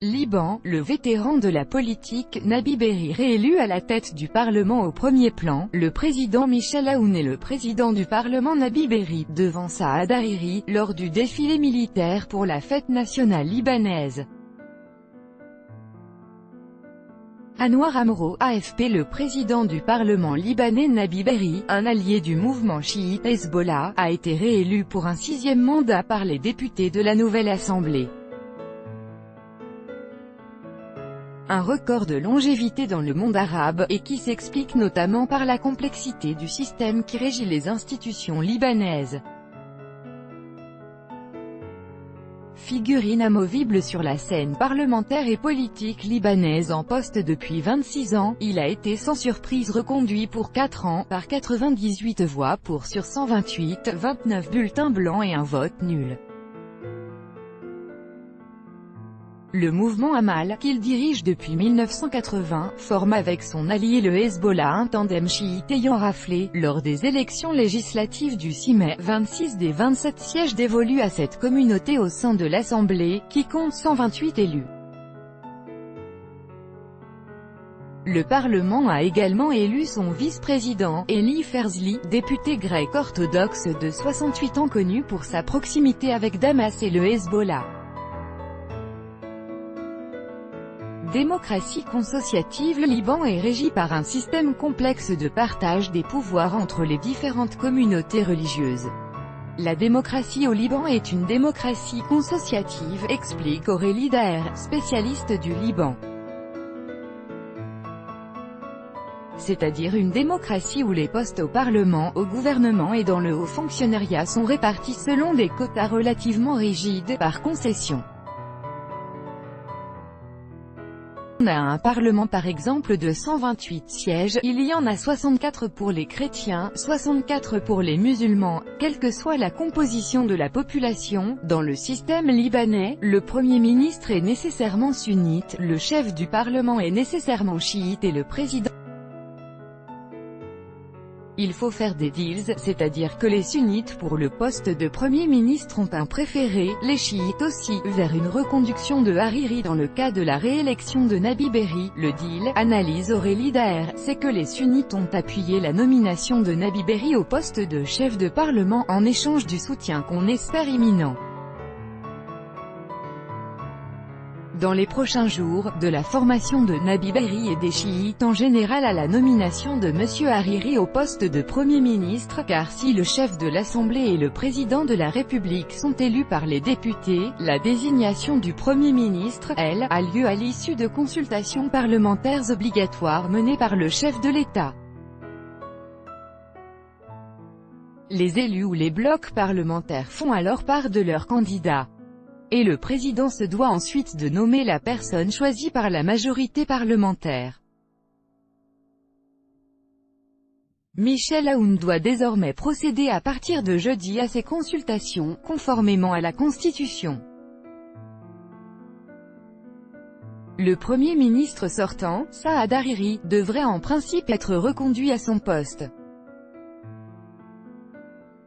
Liban, le vétéran de la politique Nabi Berri réélu à la tête du Parlement au premier plan, le président Michel Aoun et le président du Parlement Nabi Berri, devant Saad Hariri, lors du défilé militaire pour la fête nationale libanaise. Anwar Amro, AFP. Le président du Parlement libanais Nabi Berri, un allié du mouvement chiite Hezbollah, a été réélu pour un 6e mandat par les députés de la nouvelle Assemblée. Un record de longévité dans le monde arabe, et qui s'explique notamment par la complexité du système qui régit les institutions libanaises. Figure inamovible sur la scène parlementaire et politique libanaise en poste depuis 26 ans, il a été sans surprise reconduit pour 4 ans, par 98 voix pour sur 128, 29 bulletins blancs et un vote nul. Le mouvement Amal, qu'il dirige depuis 1980, forme avec son allié le Hezbollah un tandem chiite ayant raflé, lors des élections législatives du 6 mai, 26 des 27 sièges dévolus à cette communauté au sein de l'Assemblée, qui compte 128 élus. Le Parlement a également élu son vice-président, Eli Ferzli, député grec orthodoxe de 68 ans connu pour sa proximité avec Damas et le Hezbollah. Démocratie consociative. Le Liban est régi par un système complexe de partage des pouvoirs entre les différentes communautés religieuses. La démocratie au Liban est une démocratie consociative, explique Aurélie Daher, spécialiste du Liban. C'est-à-dire une démocratie où les postes au Parlement, au gouvernement et dans le haut fonctionnariat sont répartis selon des quotas relativement rigides, par concession. On a un Parlement par exemple de 128 sièges, il y en a 64 pour les chrétiens, 64 pour les musulmans, quelle que soit la composition de la population. Dans le système libanais, le Premier ministre est nécessairement sunnite, le chef du Parlement est nécessairement chiite et le président. Il faut faire des deals, c'est-à-dire que les sunnites pour le poste de Premier ministre ont un préféré, les chiites aussi, vers une reconduction de Hariri dans le cas de la réélection de Nabi Berri. Le deal, analyse Aurélie Daher, c'est que les sunnites ont appuyé la nomination de Nabi Berri au poste de chef de parlement, en échange du soutien qu'on espère imminent. Dans les prochains jours, de la formation de Nabi Berri et des chiites en général à la nomination de M. Hariri au poste de Premier ministre, car si le chef de l'Assemblée et le président de la République sont élus par les députés, la désignation du Premier ministre, elle, a lieu à l'issue de consultations parlementaires obligatoires menées par le chef de l'État. Les élus ou les blocs parlementaires font alors part de leurs candidats. Et le président se doit ensuite de nommer la personne choisie par la majorité parlementaire. Michel Aoun doit désormais procéder à partir de jeudi à ces consultations, conformément à la Constitution. Le Premier ministre sortant, Saad Hariri, devrait en principe être reconduit à son poste.